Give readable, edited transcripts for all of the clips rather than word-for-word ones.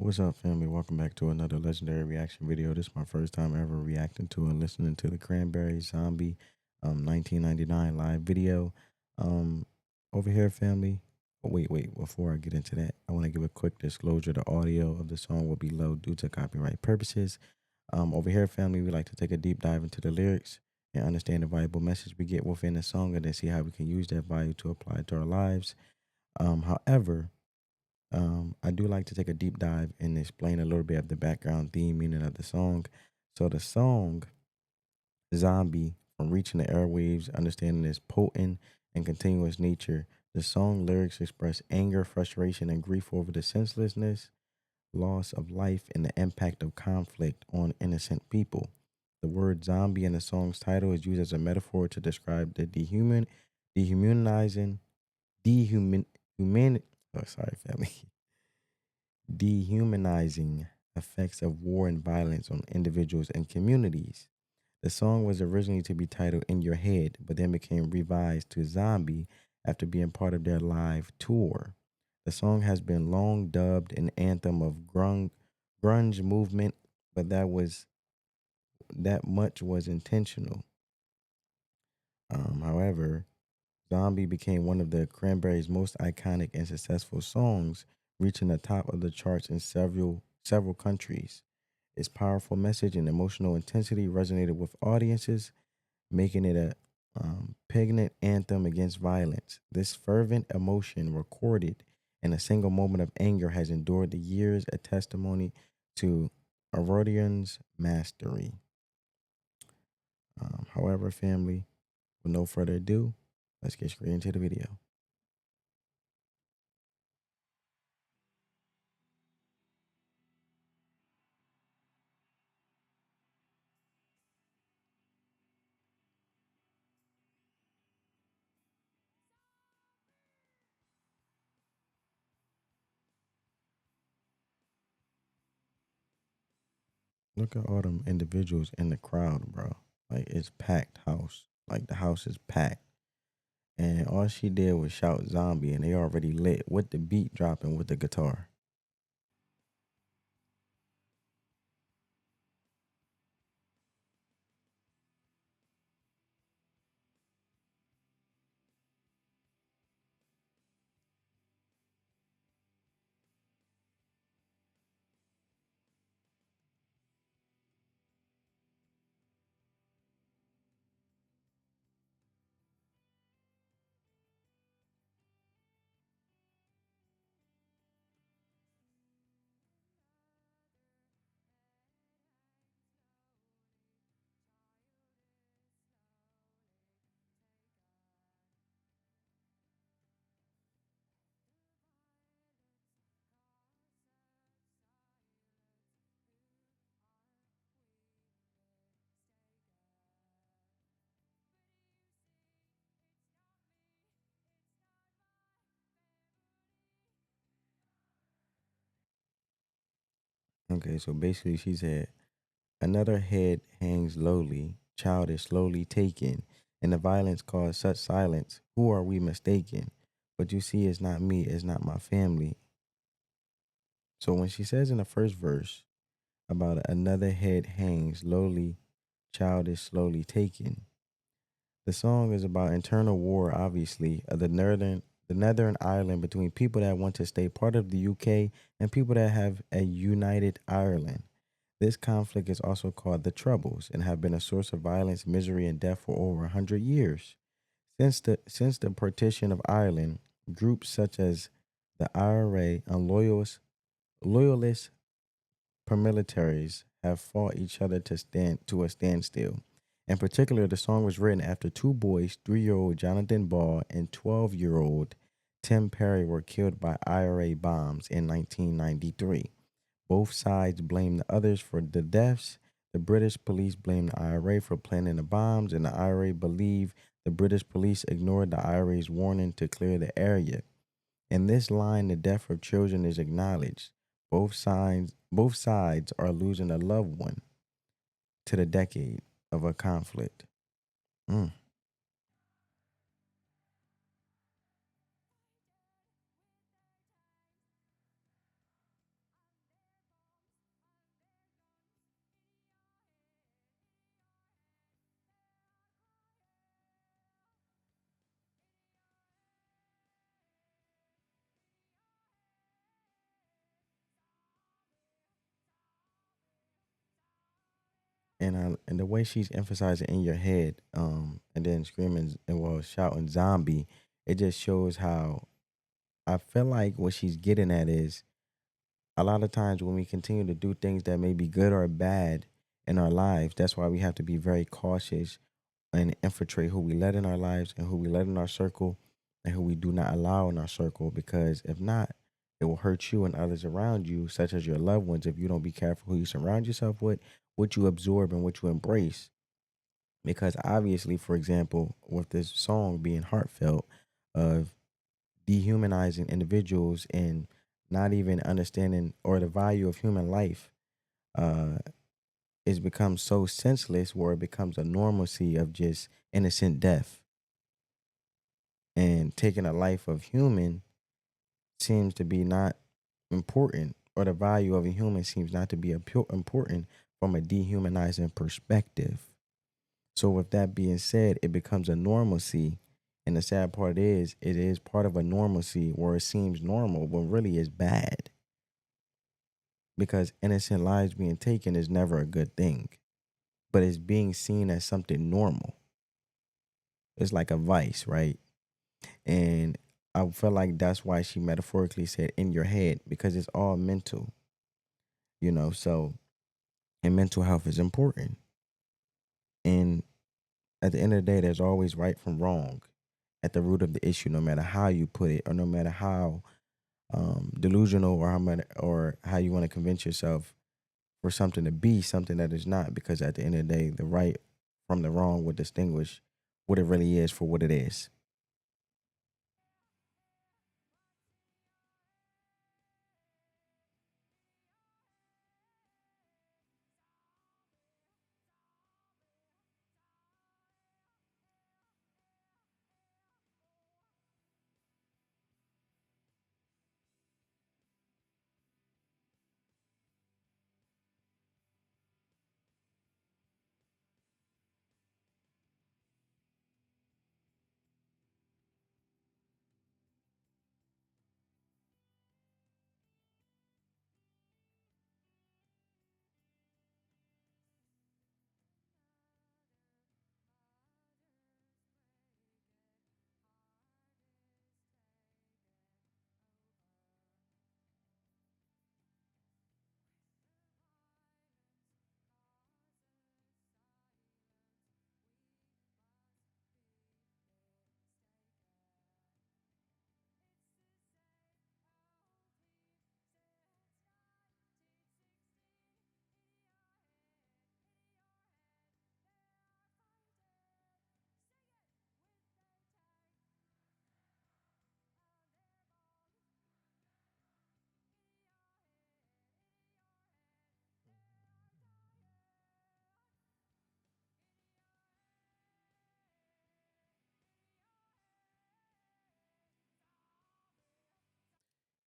What's up, family? Welcome back to another legendary reaction video. This is my first time ever reacting to and listening to the Cranberries Zombie 1999 live video. Um, over here, family. Oh, wait. Before I get into that, I want to give a quick disclosure. The audio of the song will be low due to copyright purposes. Over here, family, we like to take a deep dive into the lyrics and understand the valuable message we get within the song and then see how we can use that value to apply to our lives. However, I do like to take a deep dive and explain a little bit of the background theme meaning of the song. So the song Zombie, from reaching the airwaves, understanding its potent and continuous nature, the song lyrics express anger, frustration, and grief over the senselessness, loss of life, and the impact of conflict on innocent people. The word zombie in the song's title is used as a metaphor to describe the dehumanizing, dehuman, human, oh, sorry, family. Dehumanizing effects of war and violence on individuals and communities. The song was originally to be titled In Your Head, but then became revised to Zombie after being part of their live tour. The song has been long dubbed an anthem of grunge movement, but that much was intentional. However, Zombie became one of the Cranberries' most iconic and successful songs, reaching the top of the charts in several countries. Its powerful message and emotional intensity resonated with audiences, making it a poignant anthem against violence. This fervent emotion, recorded in a single moment of anger, has endured the years, a testimony to Aurodian's mastery. However, family, with no further ado, let's get straight into the video. Look at all them individuals in the crowd, bro. Like it's packed house. Like the house is packed. And all she did was shout zombie and they already lit with the beat dropping with the guitar. Okay, so basically she said, another head hangs lowly, child is slowly taken, and the violence caused such silence. Who are we mistaken? But you see, it's not me, it's not my family. So when she says in the first verse about another head hangs lowly, child is slowly taken, the song is about internal war, obviously, of the Northern Ireland between people that want to stay part of the UK and people that have a united Ireland. This conflict is also called the Troubles and have been a source of violence, misery, and death for over 100 years. Since the partition of Ireland, groups such as the IRA and loyalist paramilitaries have fought each other to a standstill. In particular, the song was written after two boys, 3-year-old Jonathan Ball and 12-year-old Tim Perry, were killed by IRA bombs in 1993. Both sides blamed the others for the deaths. The British police blamed the IRA for planting the bombs, and the IRA believed the British police ignored the IRA's warning to clear the area. In this line, the death of children is acknowledged. Both sides are losing a loved one to the decade of a conflict. Mm. And the way she's emphasizing in your head, and then screaming and well shouting zombie, it just shows how I feel like what she's getting at is a lot of times when we continue to do things that may be good or bad in our lives, that's why we have to be very cautious and infiltrate who we let in our lives and who we let in our circle and who we do not allow in our circle. Because if not, it will hurt you and others around you, such as your loved ones, if you don't be careful who you surround yourself with, what you absorb, and what you embrace. Because obviously, for example, with this song being heartfelt, of dehumanizing individuals and not even understanding or the value of human life, uh, it's become so senseless where it becomes a normalcy of just innocent death. And taking a life of human seems to be not important, or the value of a human seems not to be important from a dehumanizing perspective. So, with that being said, it becomes a normalcy. And the sad part is, it is part of a normalcy where it seems normal, but really is bad, because innocent lives being taken is never a good thing, but it's being seen as something normal. It's like a vice, right? And I feel like that's why she metaphorically said in your head, because it's all mental, so, and mental health is important. And at the end of the day, there's always right from wrong at the root of the issue, no matter how you put it, or no matter how delusional, or how you want to convince yourself for something to be something that is not. Because at the end of the day, the right from the wrong would distinguish what it really is for what it is.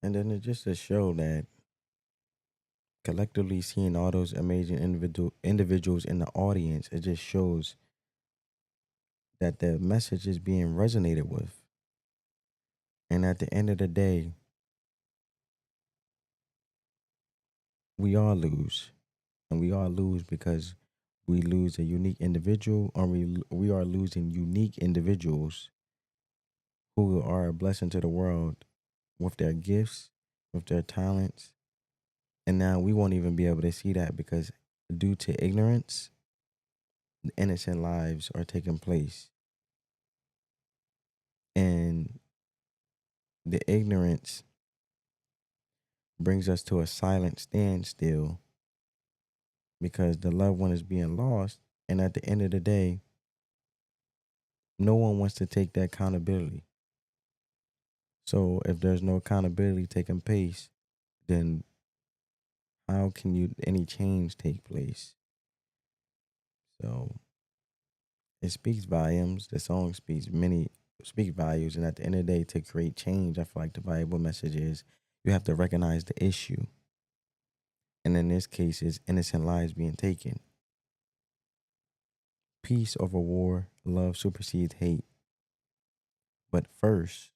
And then it's just to show that collectively seeing all those amazing individuals in the audience, it just shows that the message is being resonated with. And at the end of the day, we all lose. And we all lose because we lose a unique individual, or we are losing unique individuals who are a blessing to the world with their gifts, with their talents. And now we won't even be able to see that because, due to ignorance, innocent lives are taking place. And the ignorance brings us to a silent standstill because the loved one is being lost. And at the end of the day, no one wants to take that accountability. So if there's no accountability taking place, then how can any change take place? So it speaks volumes. The song speaks values, and at the end of the day, to create change, I feel like the valuable message is you have to recognize the issue, and in this case, is innocent lives being taken. Peace over war, love supersedes hate. But first,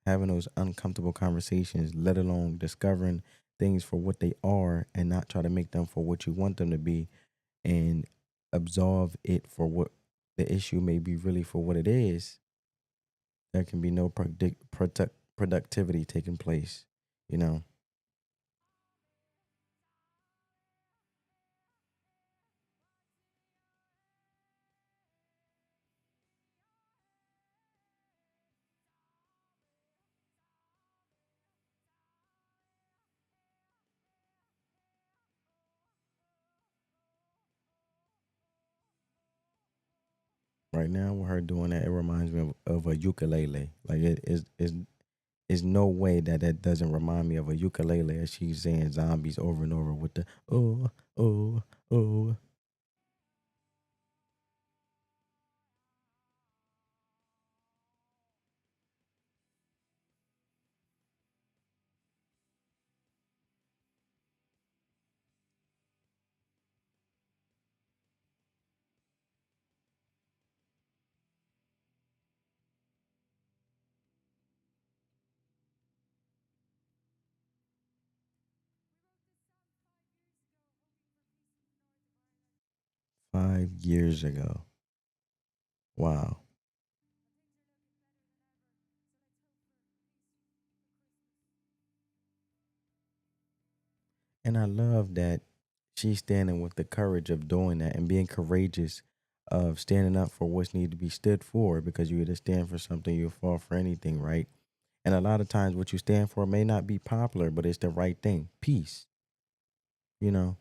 having those uncomfortable conversations, let alone discovering things for what they are and not try to make them for what you want them to be, and absolve it for what the issue may be really for what it is, there can be no productivity taking place, you know. 'Right now with her doing that, it reminds me of a ukulele. Like is no way that that doesn't remind me of a ukulele as she's saying zombies over and over with the oh oh oh. 5 years ago. Wow. And I love that she's standing with the courage of doing that and being courageous of standing up for what's need to be stood for, because you either stand for something, you fall for anything, right? And a lot of times what you stand for may not be popular, but it's the right thing. Peace, you know.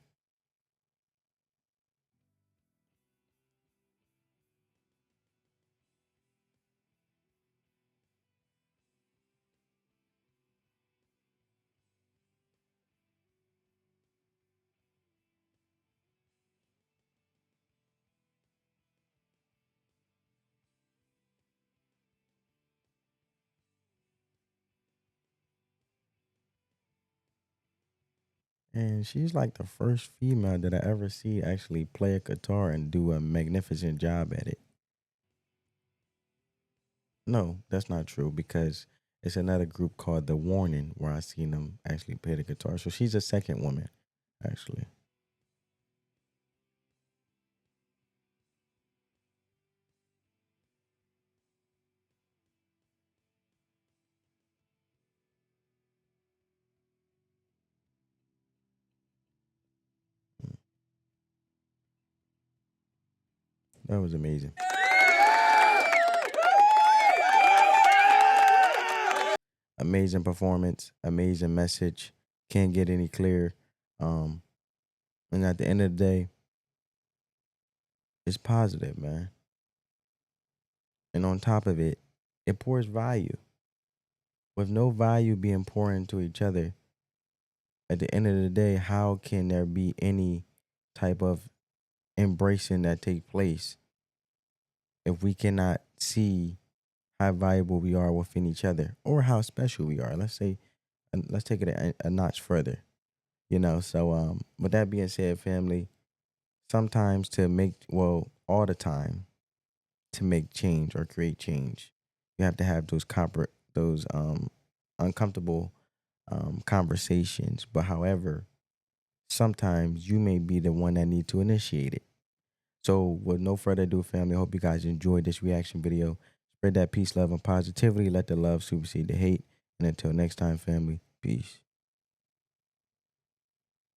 And she's like the first female that I ever see actually play a guitar and do a magnificent job at it. No, that's not true because it's another group called The Warning where I seen them actually play the guitar. So she's a second woman, actually. That was amazing. Amazing performance, amazing message. Can't get any clearer. Um, and at the end of the day, it's positive, man. And on top of it, it pours value. With no value being poured into each other, at the end of the day, how can there be any type of embracing that take place if we cannot see how valuable we are within each other or how special we are? Let's say, and let's take it a notch further. So with that being said, family, sometimes to make, well, all the time, to make change or create change, you have to have those uncomfortable conversations. But however, sometimes you may be the one that need to initiate it. So with no further ado, family, I hope you guys enjoyed this reaction video. Spread that peace, love, and positivity. Let the love supersede the hate. And until next time, family, peace.